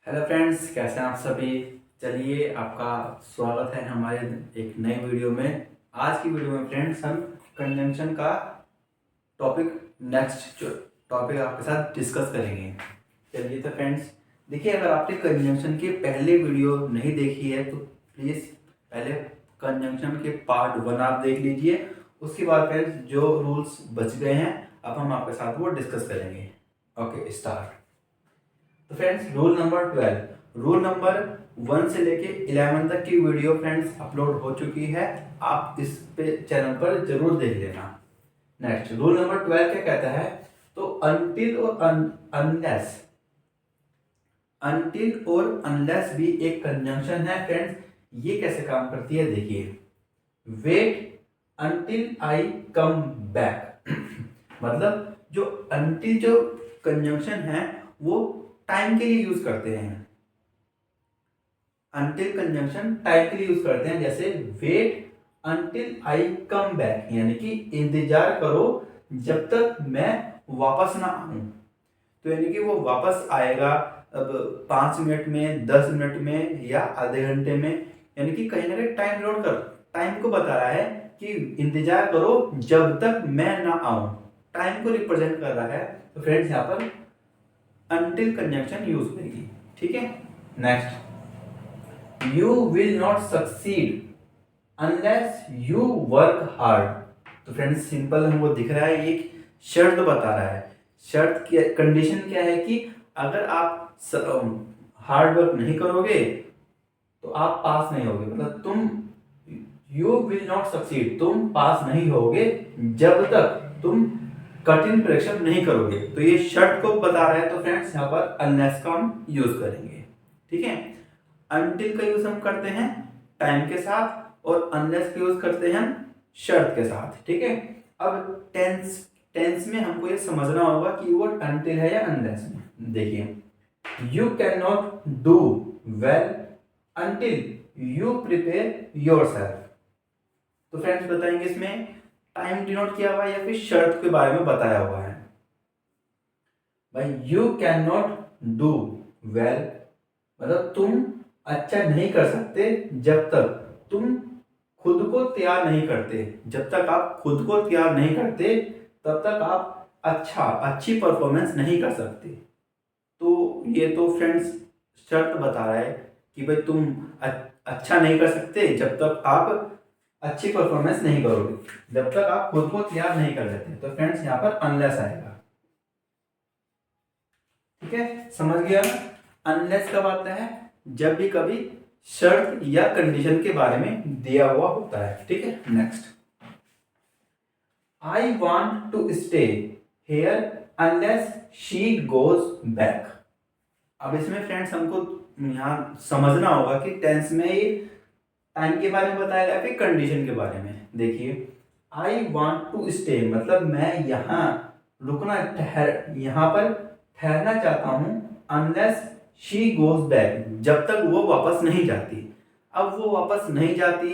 Hello friends, कैसे हैं आप सभी। चलिए, आपका स्वागत है हमारे एक नए वीडियो में। आज की वीडियो में फ्रेंड्स हम कंजंक्शन का टॉपिक नेक्स्ट जो टॉपिक आपके साथ डिस्कस करेंगे। चलिए तो फ्रेंड्स, देखिए, अगर आपने कंजंक्शन की पहले वीडियो नहीं देखी है तो प्लीज़ पहले कंजंक्शन के पार्ट 1 आप देख लीजिए। उसके बाद फ्रेंड्स जो रूल्स बच गए हैं अब हम आपके साथ वो डिस्कस करेंगे। Okay, start. तो फ्रेंड्स, रूल नंबर 1 से लेके 11 तक की वीडियो फ्रेंड्स अपलोड हो चुकी है। आप इस पे चैनल पर जरूर देख लेना। नेक्स्ट, रूल नंबर 12 क्या कहता है? तो अनटिल और अनलेस भी एक कंजंक्शन है फ्रेंड्स। ये कैसे काम करती है देखिए। Wait until I come back मतलब जो अनटिल जो कंजंक्शन है वो टाइम के लिए यूज करते हैं। अनटिल कंजंक्शन टाइम के लिए यूज करते हैं, जैसे wait until I come back, यानी कि इंतजार करो जब तक मैं वापस ना आऊं। तो यानी कि वो वापस आएगा अब 5 मिनट में, 10 मिनट में या आधे घंटे में, यानी कि कहीं ना कहीं टाइम लोड कर टाइम को बता रहा है कि इंतजार करो जब तक मैं ना आऊं। टाइम को रिप्रेजेंट कर रहा है। तो फ्रेंड्स, यहाँ पर अनटिल कंजंक्शन यूज करेगी। ठीक है। Next, you will not succeed unless you work hard. तो फ्रेंड्स, सिंपल हमको दिख रहा है, एक शर्त बता रहा है। शर्त की कंडीशन क्या है कि अगर आप हार्ड वर्क नहीं करोगे तो आप पास नहीं होगे। मतलब तुम यू विल नॉट सक्सीड, तुम पास नहीं होगे जब तक तुम कठिन परिश्रम नहीं करोगे। तो ये शर्त को बता रहा है। तो फ्रेंड्स, यहाँ पर अनलेस का हम यूज करेंगे। ठीक है। अनटिल का यूज हम करते हैं टाइम के साथ और अनलेस का यूज करते हैं हम शर्त के साथ। ठीक है। अब टेंस में हमको ये समझना होगा कि वो अनटिल है या अनलेस में। देखिए, you can not do well until you prepare yourself. तो फ्रेंड्स, बताएंगे इसमें टाइम डिनोट किया हुआ है या फिर शर्त के बारे में बताया हुआ है। भाई, you can not do well मतलब तुम अच्छा नहीं कर सकते जब तक तुम खुद को तैयार नहीं करते। जब तक आप खुद को तैयार नहीं करते तब तक आप अच्छी परफॉर्मेंस नहीं कर सकते। तो ये तो फ्रेंड्स शर्त बता रहा है कि भाई तुम अच्छा नहीं कर सकते जब तक आप अच्छी परफॉर्मेंस नहीं करोगे, जब तक आप खुद को तैयार नहीं कर लेते। तो फ्रेंड्स, यहाँ पर अनलेस आएगा। ठीक है, समझ गया ना? अनलेस कब आता है? जब भी कभी शर्त या कंडीशन के बारे में दिया हुआ होता है। ठीक है। Next, I want to stay here unless she goes back. अब इसमें फ्रेंड्स हमको यहाँ समझना होगा कि टेंस में ये टाइम के बारे में बताया गया फिर कंडीशन के बारे में। देखिए, आई वॉन्ट टू स्टे मतलब मैं यहाँ रुकना यहाँ पर ठहरना चाहता हूँ। अनलेस शी गोज बैक, जब तक वो वापस नहीं जाती। अब वो वापस नहीं जाती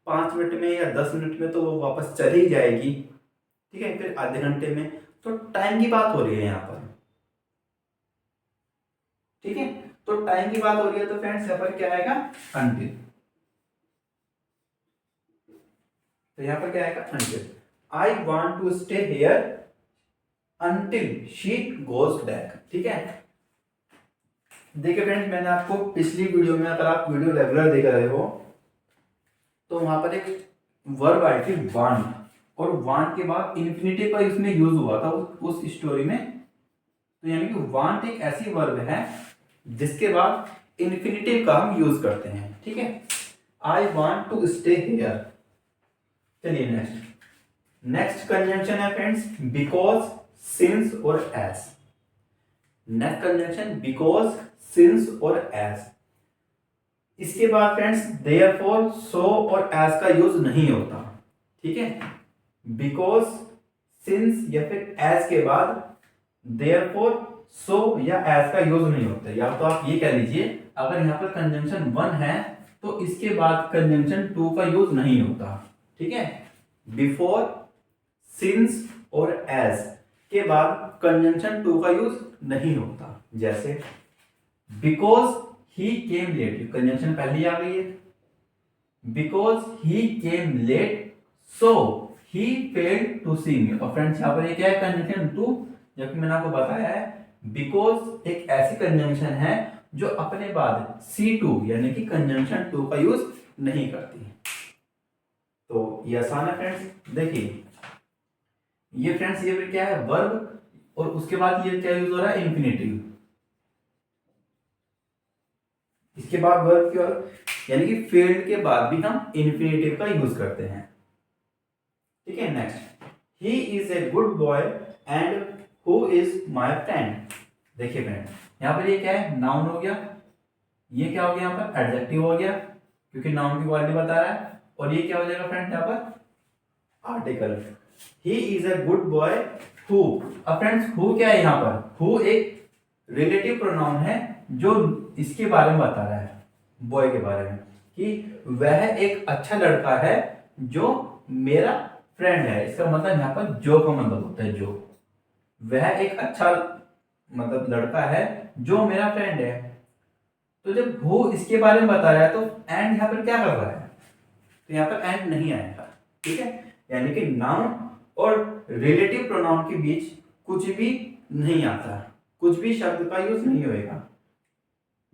5 मिनट में या 10 मिनट में, तो वो वापस चली जाएगी। ठीक है, फिर आधे घंटे में। तो टाइम की बात हो रही है यहाँ पर। ठीक है, तो टाइम की बात हो रही है तो फ्रेंड्स यहाँ पर क्या आएगा? अनटिल। तो यहाँ पर क्या आएगा? Until. I want to stay here until she goes back. ठीक है। देखिए फ्रेंड्स, मैंने आपको पिछली वीडियो में, अगर आप वीडियो रेगुलर देख रहे हो तो वहां पर एक वर्ब आई थी वांट, और वांट के बाद इन्फिनिटिव का इसमें यूज हुआ था उस स्टोरी में। तो यानी कि वांट एक ऐसी वर्ब है जिसके बाद इन्फिनिटिव का हम यूज करते हैं। ठीक है। I want to stay here. चलिए नेक्स्ट कंजंक्शन है फ्रेंड्स बिकॉज, सिंस और as. Next conjunction because, since और एज। इसके बाद फ्रेंड्स देयरफॉर, सो और एज का यूज नहीं होता। ठीक है। बिकॉज, सिंस या फिर एज के बाद देयरफॉर, सो या एज का यूज नहीं होता। या तो आप ये कह लीजिए, अगर यहाँ पर कंजंक्शन 1 है तो इसके बाद कंजंक्शन 2 का यूज नहीं होता। ठीक है। बिफोर, सिंस और एज के बाद कंजंक्शन 2 का यूज नहीं होता। जैसे because he came late, conjunction पहले ही आ गई है, because he came late so he failed to see me. और फ्रेंड्स यहाँ पर ये क्या है, कंजंक्शन टू, जबकि मैंने आपको बताया है बिकॉज एक ऐसी कंजंक्शन है जो अपने बाद सी टू यानी कि कंजंक्शन टू का यूज नहीं करती। तो ये आसान है फ्रेंड्स। देखिए ये फ्रेंड्स ये फिर क्या है, वर्ब, और उसके बाद ये क्या यूज हो रहा है, इंफिनिटिव। इसके बाद वर्ब क्या, यानी कि फेल्ड के बाद भी हम इंफिनिटिव का यूज करते हैं। ठीक है, next, he is a good boy and who is my friend. देखिए फ्रेंड यहाँ पर ये क्या है, नाउन हो गया, ये क्या हो गया यहाँ पर, एडजेक्टिव हो गया क्योंकि नाउन की क्वालिटी बता रहा है, और ये क्या हो जाएगा फ्रेंड यहाँ पर, article. He is a good boy who. अब फ्रेंड्स हु क्या है यहाँ पर, हु एक रिलेटिव प्रोनाउन है जो इसके बारे में बता रहा है, बॉय के बारे में, कि वह एक अच्छा लड़का है जो मेरा फ्रेंड है। इसका मतलब यहाँ पर जो का मतलब होता है, जो, वह एक अच्छा मतलब लड़का है जो मेरा फ्रेंड है। तो जब वो इसके बारे में बता रहा है तो एंड यहाँ पर क्या कर रहा है, तो यहाँ पर एंड नहीं आएगा। ठीक है, यानी कि नाउन और रिलेटिव प्रोनाउन के बीच कुछ भी नहीं आता, कुछ भी शब्द का यूज नहीं होएगा।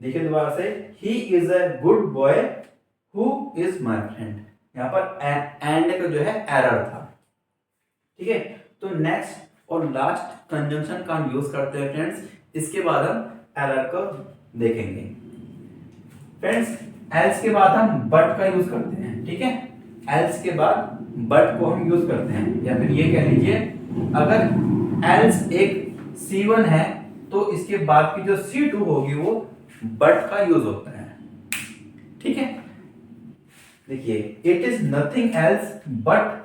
देखिए दोबारा से, he is a good boy who is my friend, यहाँ पर एंड का जो है एरर था। ठीक है, तो नेक्स्ट और लास्ट कंजंक्शन का हम यूज करते हैं फ्रेंड्स, इसके बाद हम एरर को देखेंगे। फ्रेंड्स एल्स के बाद हम बट का यूज करते हैं। ठीक है, एल्स के बाद बट को हम यूज करते हैं, या फिर ये कह लीजिए अगर एल्स एक C1 है तो इसके बाद की जो C2 होगी वो बट का यूज होता है। ठीक है, देखिए it is nothing else but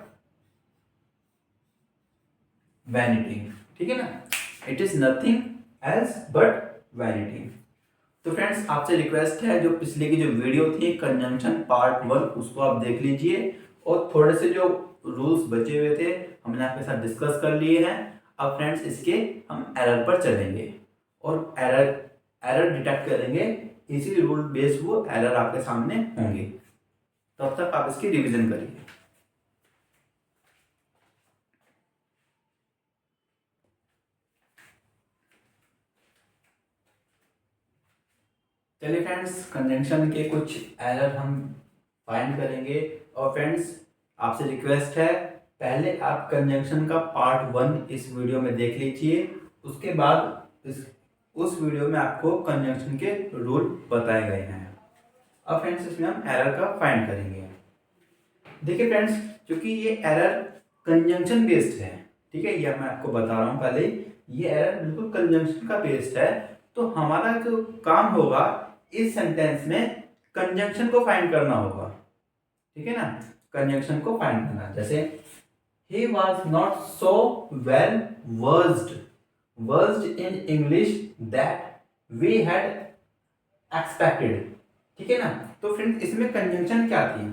vanity. ठीक है ना, it is nothing else but vanity. तो फ्रेंड्स आपसे रिक्वेस्ट है, जो पिछले की जो वीडियो थी कंजंक्शन पार्ट 1 उसको आप देख लीजिए, और थोड़े से जो रूल्स बचे हुए थे हमने आपके साथ डिस्कस कर लिए हैं। अब फ्रेंड्स इसके हम एरर पर चलेंगे और एरर डिटेक्ट करेंगे, इसी रूल बेस्ड वो एरर आपके सामने होंगे। तब तक आप इसकी रिवीजन करिए। चलिए फ्रेंड्स कंजंक्शन के कुछ एरर हम फाइंड करेंगे। और फ्रेंड्स आपसे रिक्वेस्ट है, पहले आप कंजंक्शन का पार्ट 1 इस वीडियो में देख लीजिए, उसके बाद उस वीडियो में आपको कंजंक्शन के रूल बताए गए हैं। अब फ्रेंड्स इसमें हम एरर का फाइंड करेंगे। देखिए फ्रेंड्स क्योंकि ये एरर कंजंक्शन बेस्ड है, ठीक है, ये मैं आपको बता रहा हूँ पहले, ये एरर बिल्कुल कंजंक्शन का बेस्ड है। तो हमारा जो काम होगा इस सेंटेंस में कंजंक्शन को फाइंड करना होगा। ठीक है ना, कंजंक्शन को फाइंड करना, जैसे he was not so well versed in English that we had expected। ठीक है ना, तो फ्रेंड्स इसमें कंजंक्शन क्या थी,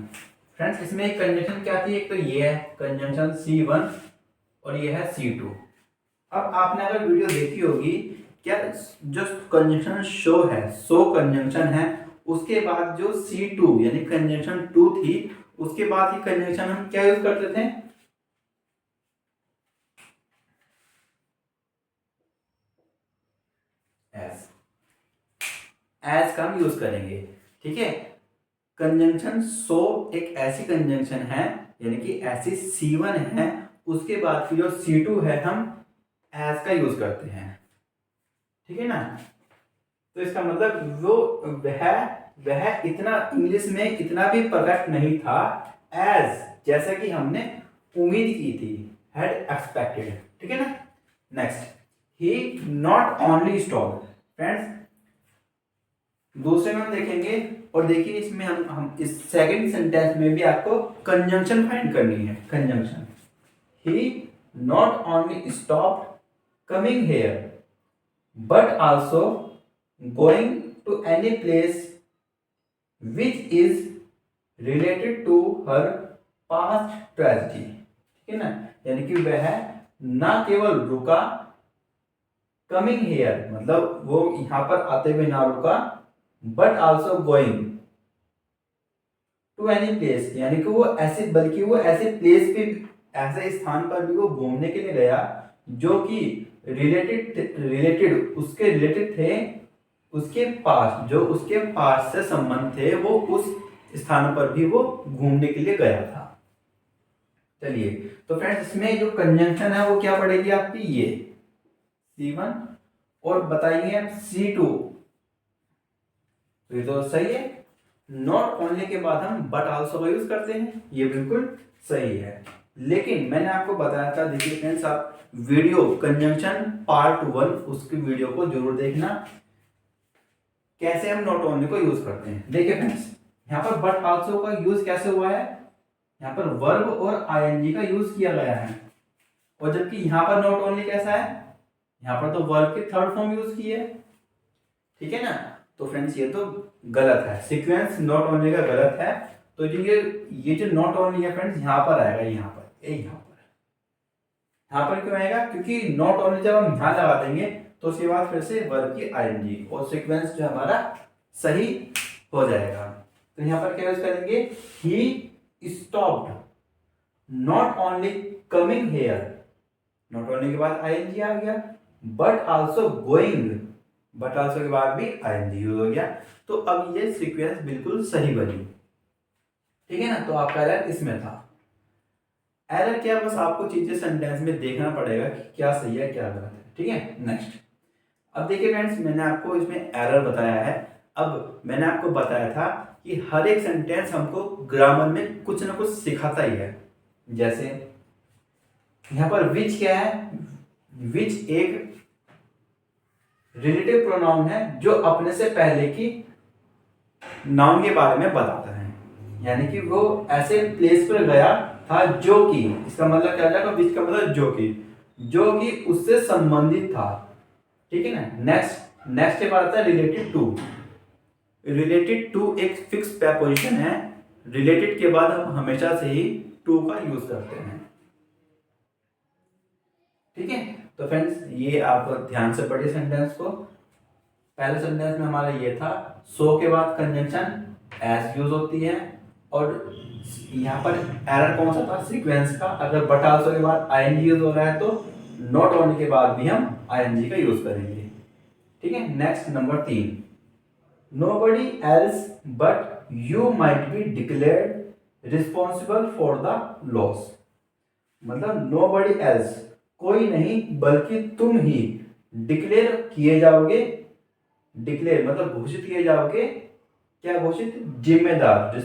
फ्रेंड्स इसमें एक कंजंक्शन क्या थी, एक तो ये है कंजंक्शन C1 और ये है C2। अब आपने अगर वीडियो देखी होगी, क्या जो कंजंक्शन शो है, सो कंजंक्शन है, उसके बाद जो C2 यानी कंजंक्शन 2 थी, उसके बाद ही कंजंक्शन हम क्या यूज करते थे, एज का हम यूज करेंगे। ठीक है, कंजंक्शन सो एक ऐसी कंजंक्शन है, यानी कि ऐसी C1 है, उसके बाद की जो C2 है हम एज का यूज करते हैं। ठीक है ना, तो इसका मतलब वो वह इतना इंग्लिश में इतना भी परफेक्ट नहीं था एज जैसा कि हमने उम्मीद की थी, हैड एक्सपेक्टेड। ठीक है ना, next, he not only stop. Friends दूसरे में हम देखेंगे, और देखिए इसमें हम इस सेकंड सेंटेंस में भी आपको कंजंक्शन फाइंड करनी है। Conjunction, he not only stop coming here but also going to any place which is related to her past tragedy. ठीक है ना, यानी कि वह ना केवल रुका कमिंग हेयर मतलब वो यहाँ पर आते हुए ना रुका, but also going to any place, यानी कि वो ऐसे, बल्कि वो ऐसे प्लेस पे, ऐसे स्थान पर भी वो घूमने के लिए गया जो कि रिलेटेड उसके रिलेटेड थे, उसके पास, जो उसके पास से संबंध थे, वो उस स्थान पर भी वो घूमने के लिए गया था। चलिए, तो फ्रेंड्स इसमें जो कंजंक्शन है वो क्या पड़ेगी आपकी, ये C1 और बताइए आप C2, तो ये तो सही है। नॉट ओनली के बाद हम बट आल्सो का यूज करते हैं, ये बिल्कुल सही है। लेकिन मैंने आपको बताया था, देखिए फ्रेंड्स आप वीडियो कंजंक्शन पार्ट 1 उसकी वीडियो को जरूर देखना, कैसे हम नॉट ओनली को यूज करते हैं। देखिए फ्रेंड्स यहाँ पर बट आल्सो का यूज कैसे हुआ है, यहाँ पर वर्ब और आईएनजी का यूज किया गया है, और जबकि यहाँ पर नॉट ओनली कैसा है, यहाँ पर तो वर्ब की थर्ड फॉर्म यूज की है, ठीक है ना। तो फ्रेंड्स ये तो गलत है, सीक्वेंस नॉट ओनली का गलत है। तो जो ये जो नॉट ओनली है फ्रेंड्स यहाँ पर आएगा, यहाँ पर क्यों आएगा, क्योंकि नॉट ओनली जब हम यहाँ लगा देंगे तो उसके बाद फिर से वर्ब की आईएनजी और सीक्वेंस जो हमारा सही हो जाएगा। तो यहाँ पर क्या यूज करेंगे, he stopped not only coming here, not only के बाद आईएनजी आ गया, but also going, but also के बाद भी आईएनजी यूज हो गया। तो अब ये सीक्वेंस बिल्कुल सही बनी, ठीक है ना। तो आपका एरर इसमें था। एरर क्या, बस आपको चीजें सेंटेंस में देखना पड़ेगा कि क्या सही है क्या गलत है, ठीक है। नेक्स्ट, अब देखिए फ्रेंड्स मैंने आपको इसमें एरर बताया है। अब मैंने आपको बताया था कि हर एक सेंटेंस हमको ग्रामर में कुछ ना कुछ सिखाता ही है। जैसे यहाँ पर विच क्या है, विच एक रिलेटिव प्रोनाउन है जो अपने से पहले की नाउन के बारे में बताता है, यानी कि वो ऐसे प्लेस पर गया था जो कि, इसका मतलब क्या जाएगा, विच का मतलब जो कि उससे संबंधित था, ठीक है ना। नेक्स्ट के बाद आता है रिलेटेड टू। रिलेटेड टू एक फिक्स प्रीपोजिशन है, रिलेटेड के बाद हम हमेशा से ही टू का यूज करते हैं, ठीक है। तो फ्रेंड्स ये आप ध्यान से पढ़िए सेंटेंस को। पहले सेंटेंस में हमारा ये था, सो के बाद कंजंक्शन एज यूज होती है, और यहाँ पर एरर कौन सा था, सीक्वेंस का। अगर बट आल्सो के बाद आईएनजी यूज हो रहा है तो नॉट ओनली के बाद भी हम आईएनजी का यूज करेंगे, ठीक है। Next number 3, nobody else but you might be declared responsible for the loss, मतलब नोबडी एल्स कोई नहीं बल्कि तुम ही डिक्लेयर किए जाओगे, डिक्लेयर मतलब घोषित किए जाओगे, क्या घोषित, जिम्मेदार,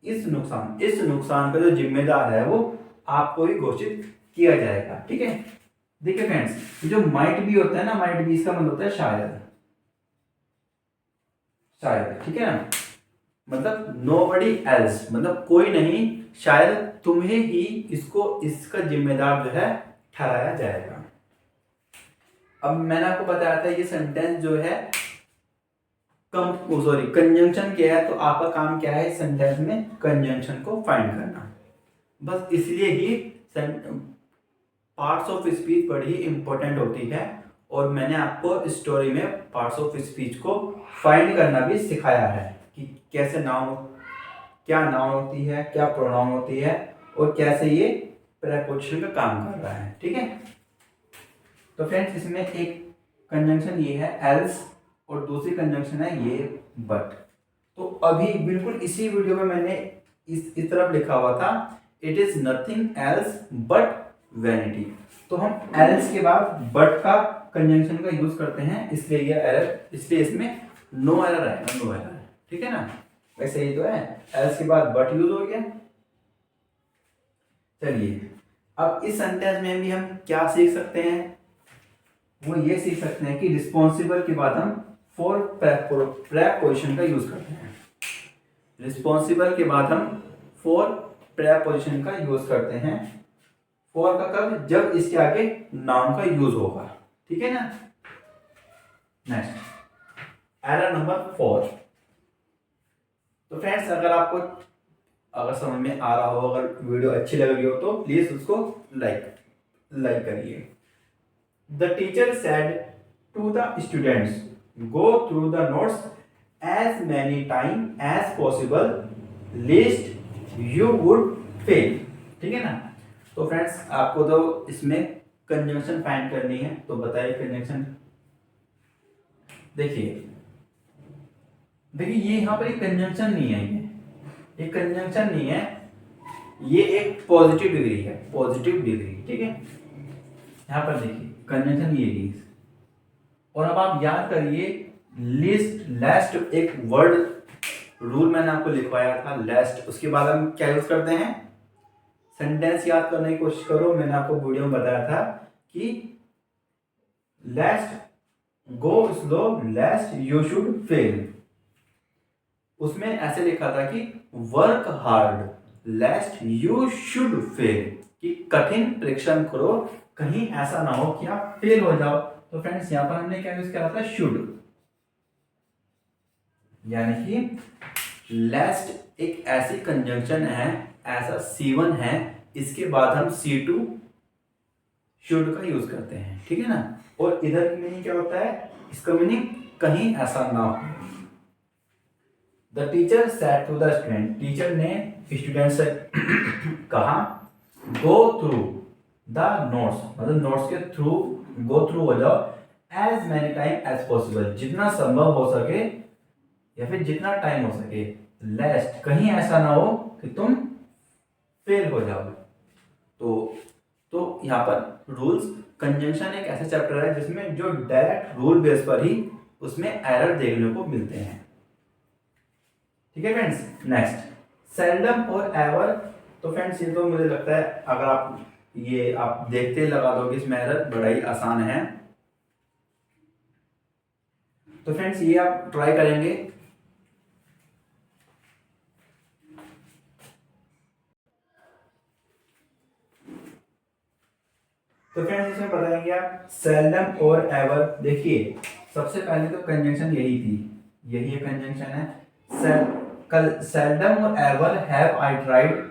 इस नुकसान का जो जिम्मेदार है वो आपको ही घोषित किया जाएगा, ठीक है। देखिए फ्रेंड्स जो माइट भी होता है ना, माइट भी इसका मतलब होता है शायद, ठीक है ना। मतलब नोबडी एल्स मतलब कोई नहीं, शायद तुम्हें ही इसका जिम्मेदार जो है ठहराया जाएगा। अब मैंने आपको बताया था ये सेंटेंस जो है कंजंक्शन क्या है, तो आपका काम क्या है इस सेंटेंस में, कंजंक्शन को फाइंड करना। बस इसलिए ही पार्ट्स ऑफ स्पीच बड़ी इंपॉर्टेंट होती है, और मैंने आपको स्टोरी में पार्ट्स ऑफ स्पीच को फाइंड करना भी सिखाया है कि कैसे नाउन, क्या नाउन होती है, क्या प्रोनाउन होती है, और कैसे ये प्रीपोजिशन का काम कर रहा है, ठीक है। तो फ्रेंड्स इसमें एक कंजंक्शन ये है एल्स, और दूसरी कंजंक्शन है ये बट। तो अभी बिल्कुल इसी वीडियो में मैंने इस तरफ लिखा हुआ था, it is nothing else but vanity. तो हम एल्स के बाद बट का कंजंक्शन का यूज करते हैं, इसलिए ये एरर, इसलिए इसमें नो एरर आएगा, नो एरर, ठीक है ना। वैसे ही तो है, एल्स के बाद बट यूज हो गया। चलिए अब इस सेंटेंस में भी हम क्या सीख सकते हैं, वो ये सीख सकते हैं कि रिस्पॉन्सिबल के बाद हम फॉर प्रीपोजिशन का यूज करते हैं। रिस्पॉन्सिबल के बाद हम फॉर प्रीपोजिशन का यूज करते हैं। फॉर का कब, जब इसके आगे नाउन का यूज होगा, ठीक है ना। Next error number 4। तो फ्रेंड्स अगर समझ में आ रहा हो, अगर वीडियो अच्छी लग रही हो तो प्लीज उसको लाइक करिए। The teacher said to the students, go through the notes as many time as possible, least you would fail। ठीक है ना। तो फ्रेंड्स आपको तो इसमें कंजंक्शन फाइंड करनी है, तो बताइए कंजंक्शन। देखिए देखिए ये यहाँ पर एक कंजंक्शन नहीं है, ये कंजंक्शन नहीं है, ये एक पॉजिटिव डिग्री है, पॉजिटिव डिग्री। ठीक है, यहाँ पर देखिए कंजंक्शन ये है। और अब आप याद करिए लिस्ट लास्ट एक वर्ड रूल मैंने आपको लिखवाया था लास्ट, उसके बाद हम क्या यूज करते हैं, सेंटेंस याद करने की कोशिश करो। मैंने आपको वीडियो में बताया था कि last go slow last you should fail, उसमें ऐसे लिखा था कि work hard लेस्ट you should fail, कि कठिन परिश्रम करो कहीं ऐसा ना हो कि आप फेल हो जाओ। तो फ्रेंड्स यहाँ पर हमने क्या यूज किया था, शुड, यानी कि लेस्ट एक ऐसी कंजंक्शन है, ऐसा C1 है, इसके बाद हम C2 शुड का यूज करते हैं। ठीक है ना। और इधर की मीनिंग क्या होता है, इसका मीनिंग कहीं ऐसा ना हो। The teacher said to the student, teacher ने स्टूडेंट से कहा गो थ्रू द नोट्स, मतलब नोट्स के थ्रू गो थ्रू हो जाओ as many time as possible, जितना संभव हो सके या फिर जितना टाइम हो सके, लेस्ट कहीं ऐसा ना हो कि तुम फेल हो जाओ। तो यहाँ पर रूल्स कंजंक्शन एक ऐसा चैप्टर है जिसमें जो डायरेक्ट रूल बेस पर ही उसमें एरर देखने को मिलते हैं। ठीक है फ्रेंड्स। नेक्स्ट सेल्डम और एवर, तो फ्रेंड्स ये तो मुझे लगता है अगर आप देखते लगा दोगे इसमें एरर, बड़ा ही आसान है। तो फ्रेंड्स ये आप ट्राई करेंगे। तो फ्रेंड्स इसमें बताएंगे आप सेल्डम और एवर। देखिए सबसे पहले तो कंजंक्शन यही थी, यही कंजंक्शन है। सेल्डम और ever have I tried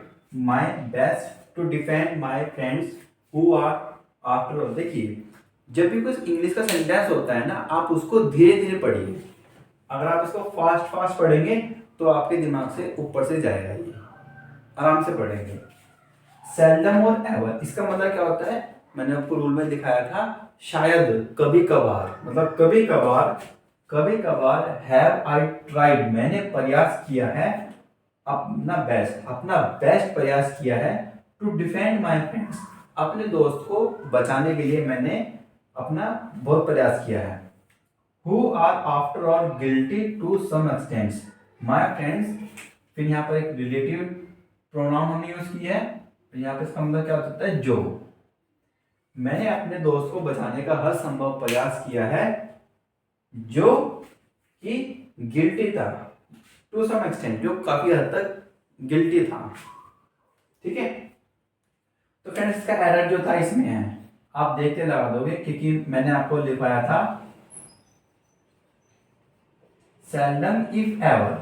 my best to defend my friends who are after all. देखिए जब भी कुछ इंग्लिश का सेंटेंस होता है ना, आप उसको धीरे धीरे पढ़िए। अगर आप इसको फास्ट फास्ट पढ़ेंगे तो आपके दिमाग से ऊपर से जाएगा, ये आराम से पढ़ेंगे। सेल्डम और एवर इसका मतलब क्या होता है, मैंने आपको रूल में दिखाया था, शायद, कभी कभार, मतलब कभी कभार हैव आई ट्राइड, मैंने प्रयास किया है, अपना बेस्ट प्रयास किया है, टू डिफेंड माय फ्रेंड्स, अपने दोस्त को बचाने के लिए मैंने अपना बहुत प्रयास किया है। Who are after all guilty to some extent, my friends, फिर यहाँ पर एक रिलेटिव प्रोनाउन हमने यूज किया है, यहाँ पे इसका मतलब क्या होता है, जो, मैंने अपने दोस्त को बचाने का हर संभव प्रयास किया है, जो कि गिल्टी था, टू सम एक्सटेंट, जो काफी हद तक गिल्टी था। ठीक है। तो फ्रेंड्स इसका एरर जो था इसमें है, आप देखते लगा दोगे, क्योंकि मैंने आपको लिखवाया था सेल्डम इफ एवर।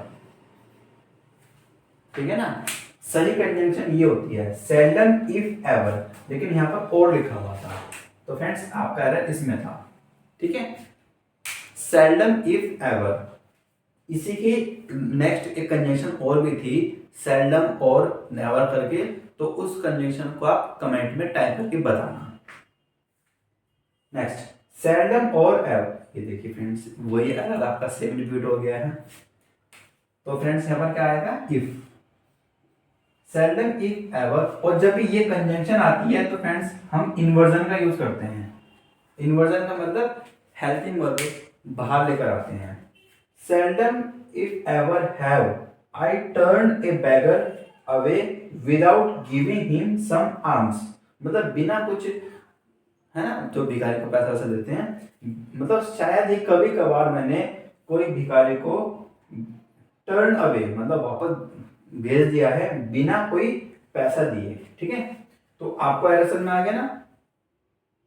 ठीक है ना। सही कंजंक्शन ये होती है सेल्डम इफ एवर, लेकिन यहाँ पर और लिखा हुआ था, तो फ्रेंड्स आपका एरर इसमें था। ठीक है। सेल्डम इफ एवर, इसी की नेक्स्ट एक कंजंक्शन और भी थी, सेल्डम और नेवर करके, तो उस कंजंक्शन को आप कमेंट में टाइप करके बताना। नेक्स्ट सेल्डम और एवर, ये देखिए फ्रेंड्स वही एरर आपका सेम रिपीट हो गया है। तो फ्रेंड्स यहाँ पर क्या आएगा, इफ, सेल्डम इफ एवर। और जब भी ये कंजंक्शन आती है तो फ्रेंड्स हम इन्वर्जन का यूज करते हैं। इन्वर्जन का मतलब हेल्पिंग वर्ब बाहर लेकर आते हैं। Seldom if ever have I turn a beggar away without giving him some arms, मतलब बिना कुछ, है ना, जो भिखारी को पैसा वैसा देते हैं, मतलब शायद ही कभी कभार मैंने कोई भिखारी को टर्न अवे, मतलब वापस भेज दिया है बिना कोई पैसा दिए। ठीक है। तो आपको एरर समझ में आ गया ना।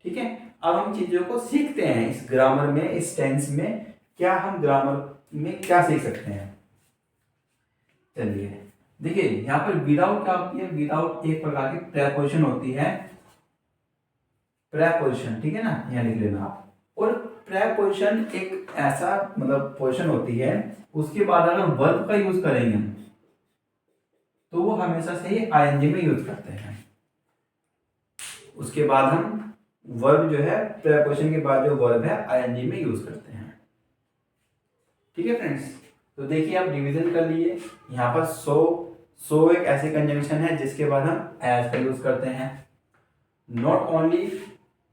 ठीक है। अब हम चीजों को सीखते हैं इस ग्रामर में, इस टेंस में, क्या हम ग्रामर में क्या सीख सकते हैं। चलिए देखिए यहाँ पर विदाउट क्या होती है, विदाउट एक प्रकार की प्रेपोजिशन होती है, प्रेपोजिशन। ठीक है ना, यहाँ लिख लेना आप। और प्रेपोजिशन एक ऐसा मतलब पोजिशन होती है, उसके बाद अगर वर्ब का यूज करेंगे तो वो हमेशा से ही आईएनजी में यूज करते हैं। उसके बाद हम वर्ब जो है, प्रेपोजिशन के बाद जो वर्ब है आईएनजी में यूज करते हैं। ठीक है फ्रेंड्स, तो देखिए आप डिवीजन कर लिए। यहाँ पर सो एक ऐसी कंजंक्शन है जिसके बाद हम एज का यूज करते हैं। नॉट ओनली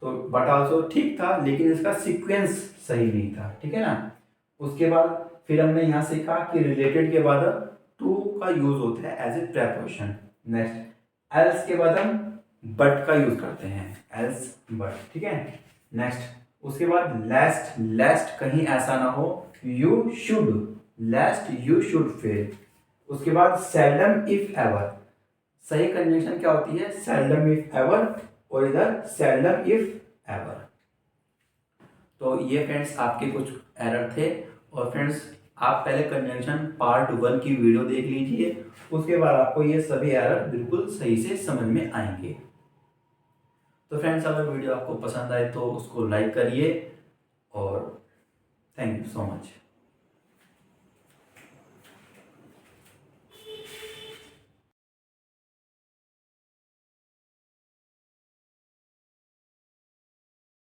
तो बट आल्सो ठीक था, लेकिन इसका सीक्वेंस सही नहीं था। ठीक है ना। उसके बाद फिर हमने यहाँ सीखा कि रिलेटेड के बाद टू का यूज होता है as a preposition. Next else के बाद हम बट का यूज करते हैं, एल्स बट। ठीक है। नेक्स्ट उसके बाद लेस्ट, लेस्ट कहीं ऐसा ना हो, you should, लेस्ट you should fail. उसके बाद सेल्डम इफ एवर, सही कंजंक्शन क्या होती है, सेल्डम इफ एवर, और इधर सेल्डम इफ एवर। तो ये फ्रेंड्स आपके कुछ एरर थे। और फ्रेंड्स आप पहले कंजंक्शन पार्ट 1 की वीडियो देख लीजिए, उसके बाद आपको ये सभी एरर बिल्कुल सही से समझ में आएंगे। तो फ्रेंड्स अगर वीडियो आपको पसंद आए तो उसको लाइक करिए, और थैंक यू सो मच।